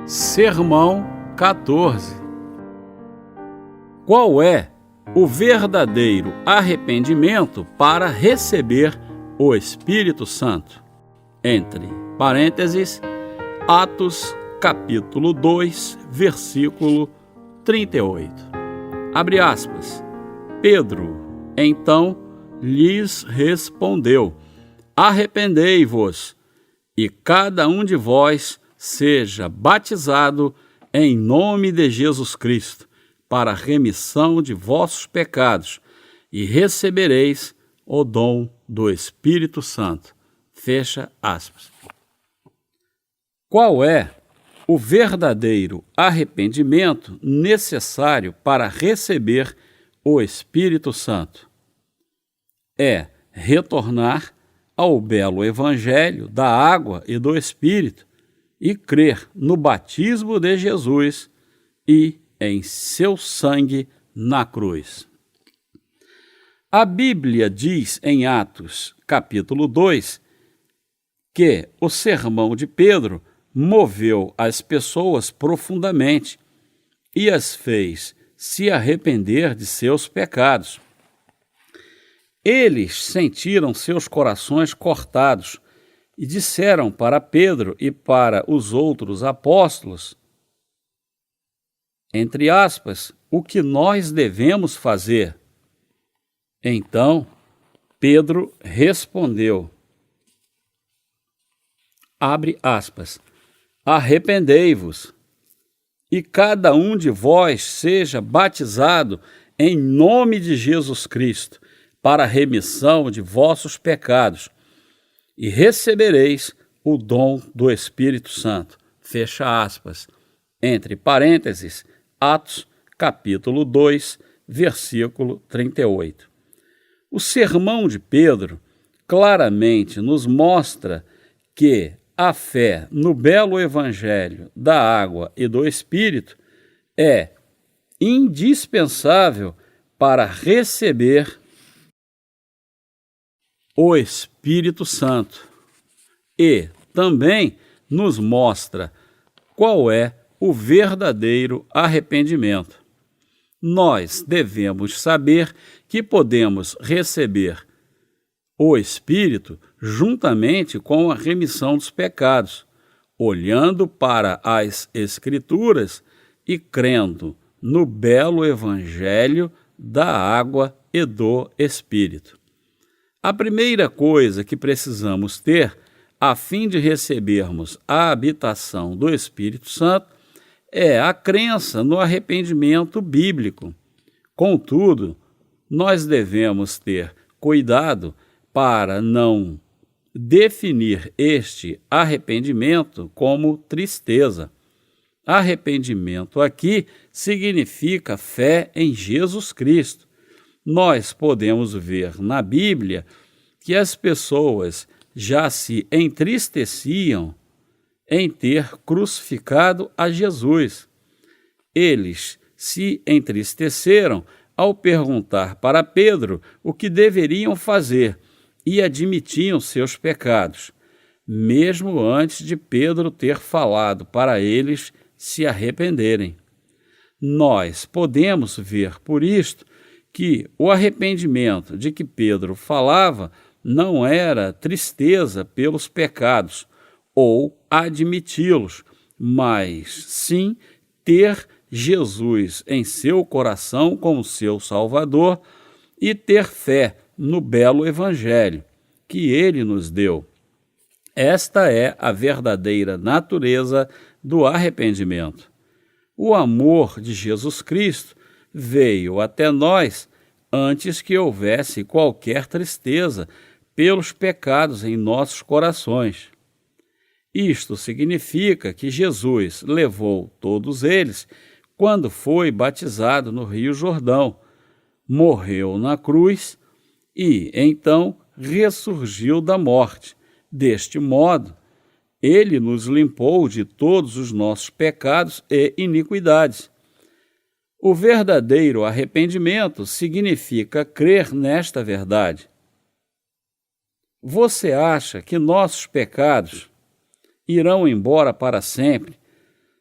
Sermão 14. Qual é o verdadeiro arrependimento para receber o Espírito Santo? Entre parênteses, Atos capítulo 2, versículo 38. Abre aspas. Pedro, então, lhes respondeu: Arrependei-vos, e cada um de vós seja batizado em nome de Jesus Cristo, para a remissão de vossos pecados, e recebereis o dom do Espírito Santo. Fecha aspas. Qual é o verdadeiro arrependimento necessário para receber o Espírito Santo? É retornar ao belo Evangelho da água e do Espírito e crer no batismo de Jesus e em seu sangue na cruz. A Bíblia diz em Atos, capítulo 2, que o sermão de Pedro moveu as pessoas profundamente e as fez se arrepender de seus pecados. Eles sentiram seus corações cortados e disseram para Pedro e para os outros apóstolos, entre aspas, o que nós devemos fazer. Então, Pedro respondeu, abre aspas, arrependei-vos, e cada um de vós seja batizado em nome de Jesus Cristo, para a remissão de vossos pecados, e recebereis o dom do Espírito Santo. Fecha aspas. Entre parênteses, Atos, capítulo 2, versículo 38. O sermão de Pedro claramente nos mostra que a fé no belo Evangelho da água e do Espírito é indispensável para receber o Espírito Santo e também nos mostra qual é o verdadeiro arrependimento. Nós devemos saber que podemos receber o Espírito juntamente com a remissão dos pecados, olhando para as Escrituras e crendo no belo Evangelho da água e do Espírito. A primeira coisa que precisamos ter, a fim de recebermos a habitação do Espírito Santo, é a crença no arrependimento bíblico. Contudo, nós devemos ter cuidado para não definir este arrependimento como tristeza. Arrependimento aqui significa fé em Jesus Cristo. Nós podemos ver na Bíblia que as pessoas já se entristeciam em ter crucificado a Jesus. Eles se entristeceram ao perguntar para Pedro o que deveriam fazer e admitiam seus pecados, mesmo antes de Pedro ter falado para eles se arrependerem. Nós podemos ver por isto que o arrependimento de que Pedro falava não era tristeza pelos pecados ou admiti-los, mas sim ter Jesus em seu coração como seu Salvador e ter fé no belo Evangelho que ele nos deu. Esta é a verdadeira natureza do arrependimento. O amor de Jesus Cristo veio até nós antes que houvesse qualquer tristeza pelos pecados em nossos corações. Isto significa que Jesus levou todos eles quando foi batizado no Rio Jordão, morreu na cruz e, então, ressurgiu da morte. Deste modo, ele nos limpou de todos os nossos pecados e iniquidades. O verdadeiro arrependimento significa crer nesta verdade. Você acha que nossos pecados irão embora para sempre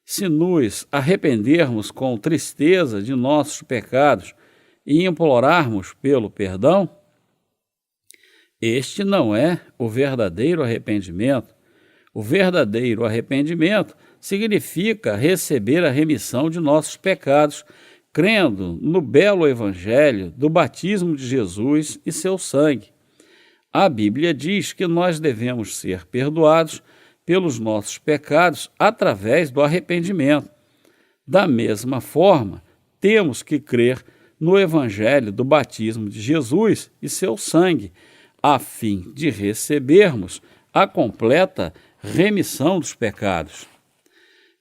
Se nos arrependermos com tristeza de nossos pecados e implorarmos pelo perdão, este não é o verdadeiro arrependimento. O verdadeiro arrependimento significa receber a remissão de nossos pecados, crendo no belo evangelho do batismo de Jesus e seu sangue. A Bíblia diz que nós devemos ser perdoados pelos nossos pecados através do arrependimento. Da mesma forma, temos que crer no evangelho do batismo de Jesus e seu sangue, a fim de recebermos a completa remissão dos pecados.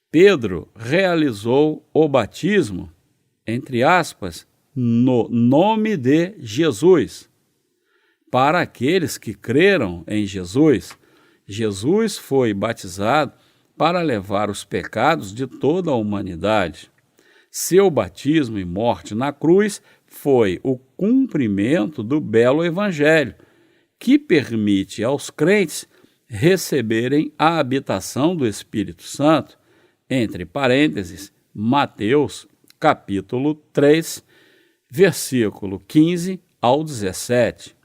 Pedro realizou o batismo, entre aspas, no nome de Jesus. Para aqueles que creram em Jesus, Jesus foi batizado para levar os pecados de toda a humanidade. Seu batismo e morte na cruz foi o cumprimento do belo evangelho, que permite aos crentes receberem a habitação do Espírito Santo, entre parênteses, Mateus, capítulo 3, versículo 15 ao 17.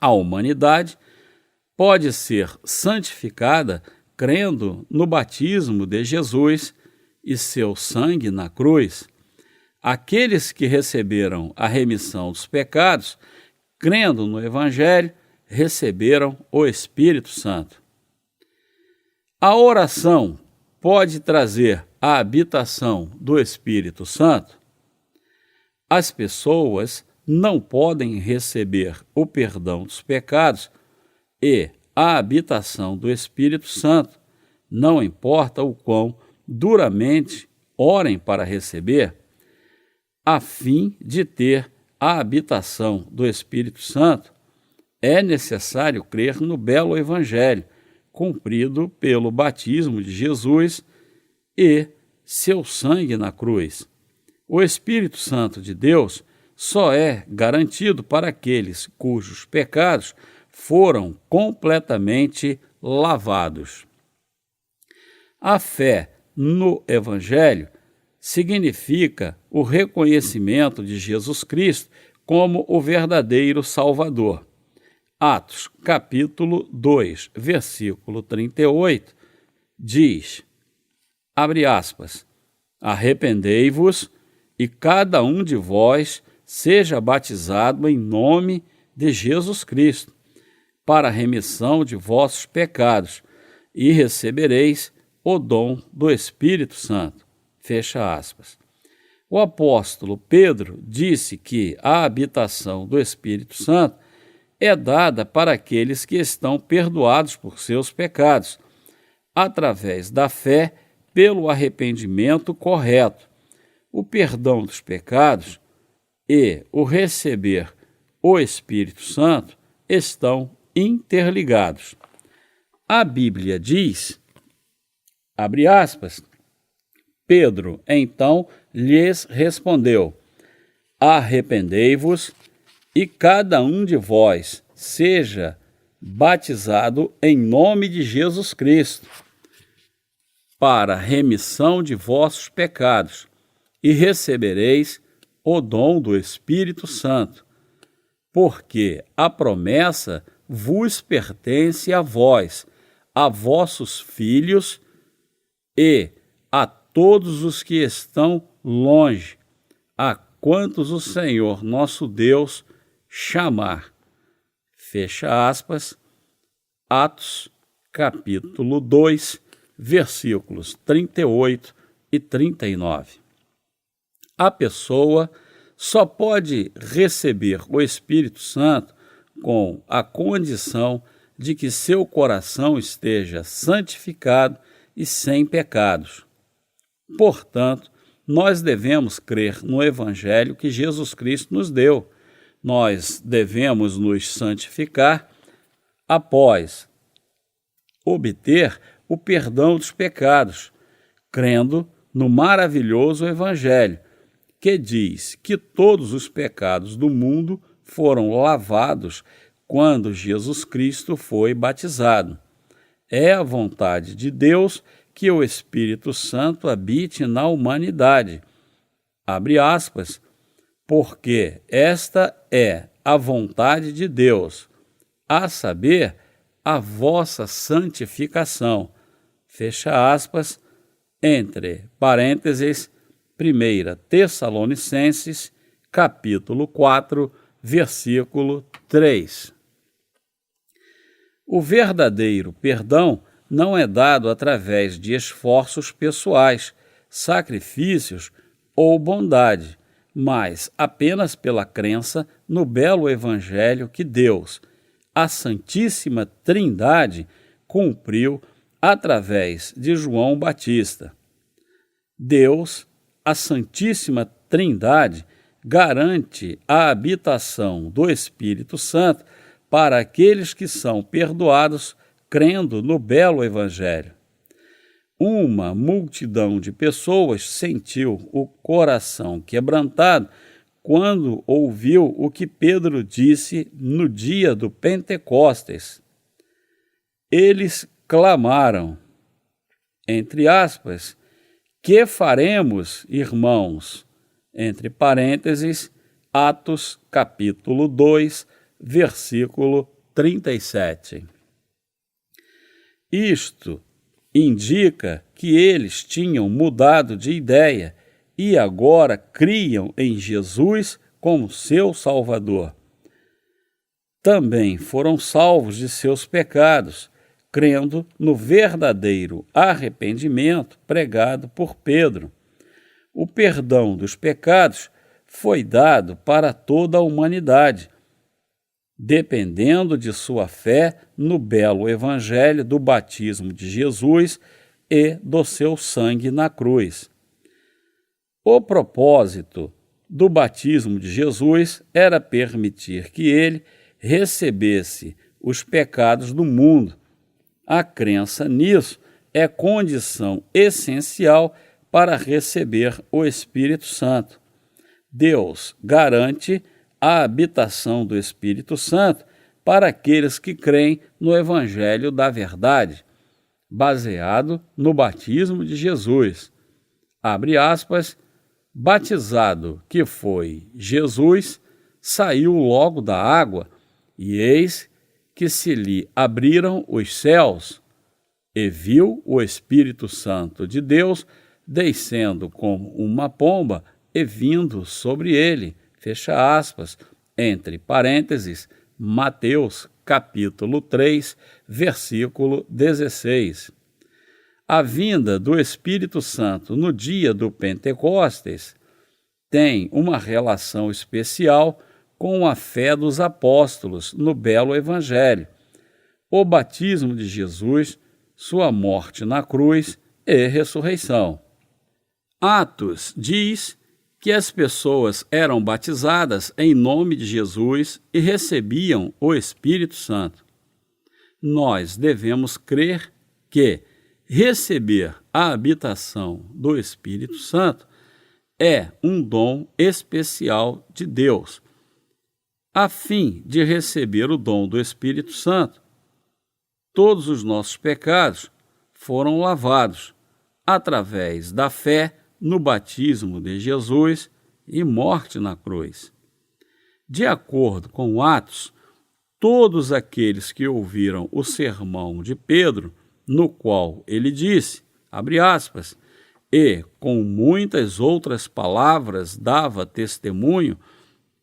A humanidade pode ser santificada crendo no batismo de Jesus e seu sangue na cruz. Aqueles que receberam a remissão dos pecados, crendo no Evangelho, receberam o Espírito Santo. A oração pode trazer a habitação do Espírito Santo? As pessoas não podem receber o perdão dos pecados e a habitação do Espírito Santo, não importa o quão duramente orem para receber, a fim de ter a habitação do Espírito Santo, é necessário crer no belo Evangelho, cumprido pelo batismo de Jesus e seu sangue na cruz. O Espírito Santo de Deus só é garantido para aqueles cujos pecados foram completamente lavados. A fé no Evangelho significa o reconhecimento de Jesus Cristo como o verdadeiro Salvador. Atos, capítulo 2, versículo 38, diz, abre aspas, arrependei-vos e cada um de vós seja batizado em nome de Jesus Cristo, para a remissão de vossos pecados, e recebereis o dom do Espírito Santo. Fecha aspas. O apóstolo Pedro disse que a habitação do Espírito Santo é dada para aqueles que estão perdoados por seus pecados, através da fé pelo arrependimento correto. O perdão dos pecados e o receber o Espírito Santo estão interligados. A Bíblia diz, abre aspas, Pedro então lhes respondeu, arrependei-vos e cada um de vós seja batizado em nome de Jesus Cristo, para remissão de vossos pecados, e recebereis o dom do Espírito Santo, porque a promessa vos pertence a vós, a vossos filhos e a todos os que estão longe, a quantos o Senhor nosso Deus chamar. Fecha aspas, Atos, capítulo 2, versículos 38 e 39. A pessoa só pode receber o Espírito Santo com a condição de que seu coração esteja santificado e sem pecados. Portanto, nós devemos crer no Evangelho que Jesus Cristo nos deu. Nós devemos nos santificar após obter o perdão dos pecados, crendo no maravilhoso Evangelho, que diz que todos os pecados do mundo foram lavados quando Jesus Cristo foi batizado. É a vontade de Deus que o Espírito Santo habite na humanidade. Abre aspas, porque esta é a vontade de Deus, a saber, a vossa santificação. Fecha aspas, entre parênteses, 1 Tessalonicenses, capítulo 4, versículo 3. O verdadeiro perdão não é dado através de esforços pessoais, sacrifícios ou bondade, mas apenas pela crença no belo evangelho que Deus, a Santíssima Trindade, cumpriu através de João Batista. Deus, a Santíssima Trindade, garante a habitação do Espírito Santo para aqueles que são perdoados crendo no belo evangelho. Uma multidão de pessoas sentiu o coração quebrantado quando ouviu o que Pedro disse no dia do Pentecostes. Eles clamaram, entre aspas, que faremos, irmãos? Entre parênteses, Atos capítulo 2, versículo 37. Isto indica que eles tinham mudado de ideia e agora criam em Jesus como seu Salvador. Também foram salvos de seus pecados, crendo no verdadeiro arrependimento pregado por Pedro. O perdão dos pecados foi dado para toda a humanidade, dependendo de sua fé no belo evangelho do batismo de Jesus e do seu sangue na cruz. O propósito do batismo de Jesus era permitir que ele recebesse os pecados do mundo. A crença nisso é condição essencial para receber o Espírito Santo. Deus garante a habitação do Espírito Santo para aqueles que creem no Evangelho da Verdade, baseado no batismo de Jesus. Abre aspas, batizado que foi Jesus, saiu logo da água, e eis que se lhe abriram os céus, e viu o Espírito Santo de Deus descendo como uma pomba e vindo sobre ele. Fecha aspas, entre parênteses, Mateus capítulo 3, versículo 16. A vinda do Espírito Santo no dia do Pentecostes tem uma relação especial com a fé dos apóstolos no belo evangelho, o batismo de Jesus, sua morte na cruz e ressurreição. Atos diz que as pessoas eram batizadas em nome de Jesus e recebiam o Espírito Santo. Nós devemos crer que receber a habitação do Espírito Santo é um dom especial de Deus. A fim de receber o dom do Espírito Santo, todos os nossos pecados foram lavados através da fé no batismo de Jesus e morte na cruz. De acordo com Atos, todos aqueles que ouviram o sermão de Pedro, no qual ele disse, abre aspas, e com muitas outras palavras dava testemunho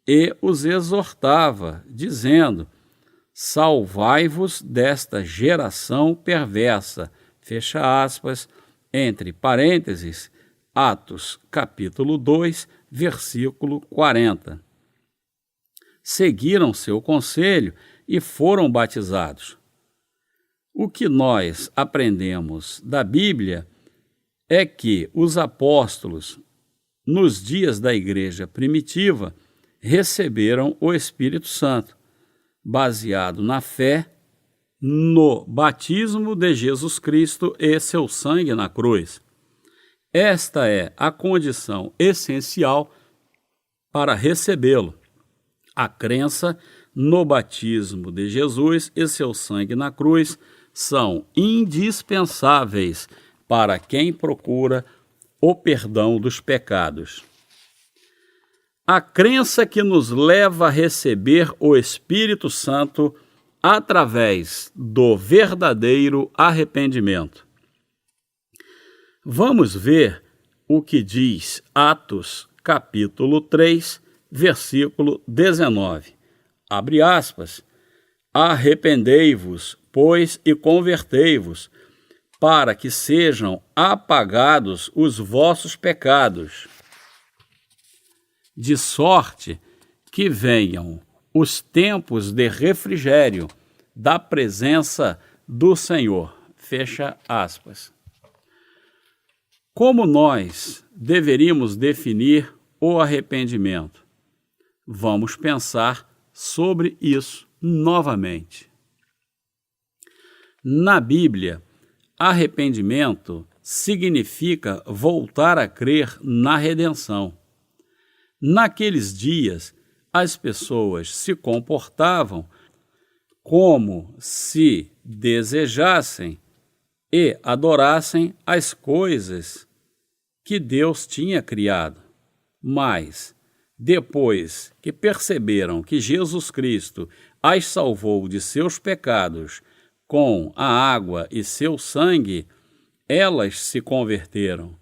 e os exortava, dizendo, salvai-vos desta geração perversa, fecha aspas, entre parênteses, Atos, capítulo 2, versículo 40. Seguiram seu conselho e foram batizados. O que nós aprendemos da Bíblia é que os apóstolos, nos dias da igreja primitiva, receberam o Espírito Santo, baseado na fé no batismo de Jesus Cristo e seu sangue na cruz. Esta é a condição essencial para recebê-lo. A crença no batismo de Jesus e seu sangue na cruz são indispensáveis para quem procura o perdão dos pecados. A crença que nos leva a receber o Espírito Santo através do verdadeiro arrependimento. Vamos ver o que diz Atos, capítulo 3, versículo 19. Abre aspas. Arrependei-vos, pois, e convertei-vos, para que sejam apagados os vossos pecados, de sorte que venham os tempos de refrigério da presença do Senhor. Fecha aspas. Como nós deveríamos definir o arrependimento? Vamos pensar sobre isso novamente. Na Bíblia, arrependimento significa voltar a crer na redenção. Naqueles dias, as pessoas se comportavam como se desejassem e adorassem as coisas que Deus tinha criado. Mas, depois que perceberam que Jesus Cristo as salvou de seus pecados com a água e seu sangue, elas se converteram.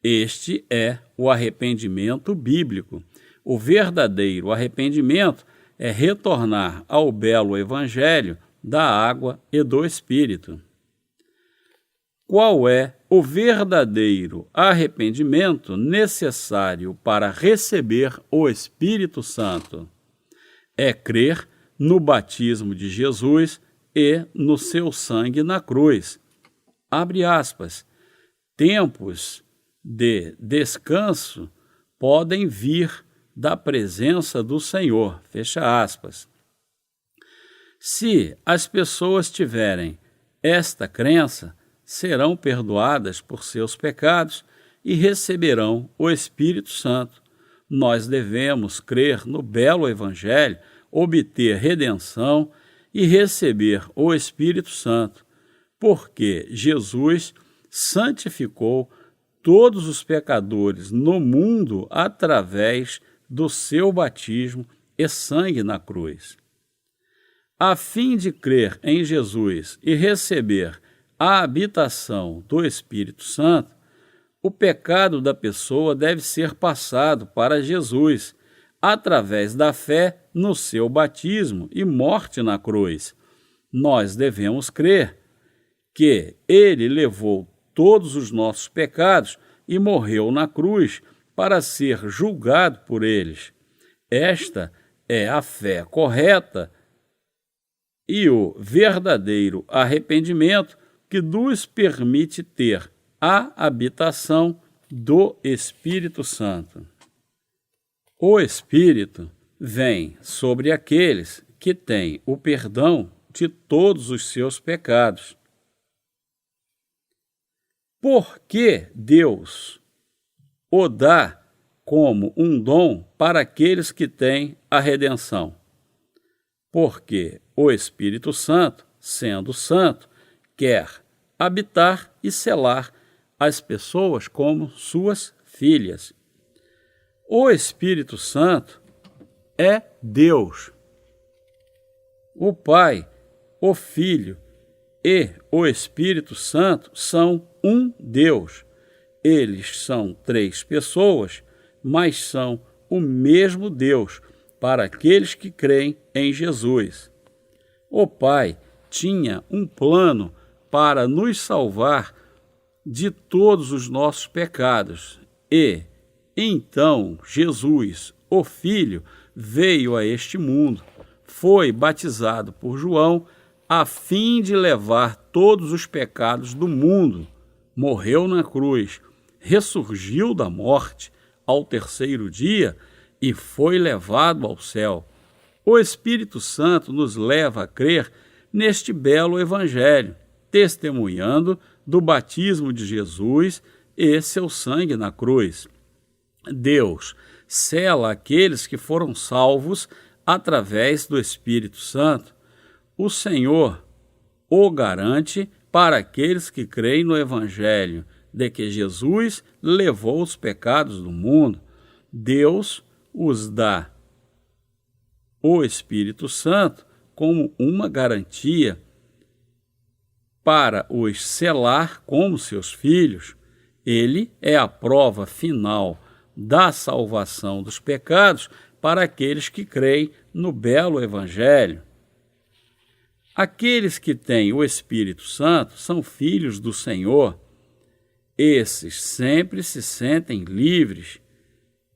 Este é o arrependimento bíblico. O verdadeiro arrependimento é retornar ao belo evangelho da água e do Espírito. Qual é o verdadeiro arrependimento necessário para receber o Espírito Santo? É crer no batismo de Jesus e no seu sangue na cruz. Abre aspas. Tempos de descanso podem vir da presença do Senhor. Fecha aspas. Se as pessoas tiverem esta crença, serão perdoadas por seus pecados e receberão o Espírito Santo. Nós devemos crer no belo Evangelho, obter redenção e receber o Espírito Santo, porque Jesus santificou todos os pecadores no mundo através do seu batismo e sangue na cruz. A fim de crer em Jesus e receber a habitação do Espírito Santo, o pecado da pessoa deve ser passado para Jesus, através da fé no seu batismo e morte na cruz. Nós devemos crer que ele levou todos os nossos pecados e morreu na cruz para ser julgado por eles. Esta é a fé correta e o verdadeiro arrependimento que nos permite ter a habitação do Espírito Santo. O Espírito vem sobre aqueles que têm o perdão de todos os seus pecados. Por que Deus o dá como um dom para aqueles que têm a redenção? Porque o Espírito Santo, sendo santo, quer habitar e selar as pessoas como suas filhas. O Espírito Santo é Deus. O Pai, o Filho e o Espírito Santo são um Deus. Eles são três pessoas, mas são o mesmo Deus para aqueles que creem em Jesus. O Pai tinha um plano para nos salvar de todos os nossos pecados. E, então, Jesus, o Filho, veio a este mundo, foi batizado por João, a fim de levar todos os pecados do mundo. Morreu na cruz, ressurgiu da morte ao terceiro dia e foi levado ao céu. O Espírito Santo nos leva a crer neste belo evangelho, testemunhando do batismo de Jesus e seu sangue na cruz. Deus sela aqueles que foram salvos através do Espírito Santo. O Senhor o garante para aqueles que creem no Evangelho de que Jesus levou os pecados do mundo. Deus os dá o Espírito Santo como uma garantia para os selar como seus filhos. Ele é a prova final da salvação dos pecados para aqueles que creem no belo Evangelho. Aqueles que têm o Espírito Santo são filhos do Senhor. Esses sempre se sentem livres,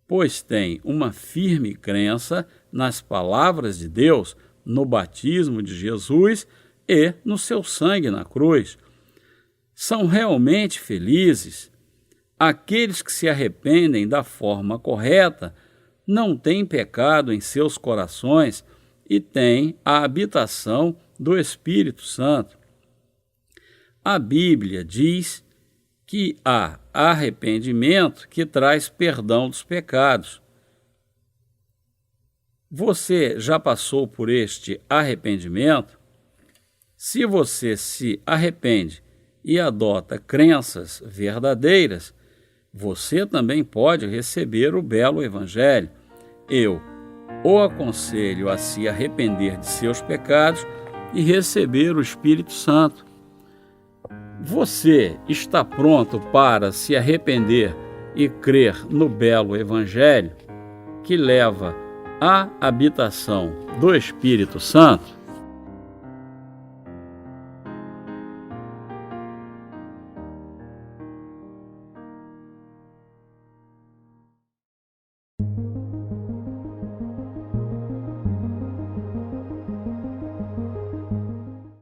pois têm uma firme crença nas palavras de Deus, no batismo de Jesus e no seu sangue na cruz. São realmente felizes. Aqueles que se arrependem da forma correta não têm pecado em seus corações e têm a habitação do Espírito Santo. A Bíblia diz que há arrependimento que traz perdão dos pecados. Você já passou por este arrependimento? Se você se arrepende e adota crenças verdadeiras, você também pode receber o belo Evangelho. Eu o aconselho a se arrepender de seus pecados e receber o Espírito Santo. Você está pronto para se arrepender e crer no belo Evangelho que leva à habitação do Espírito Santo?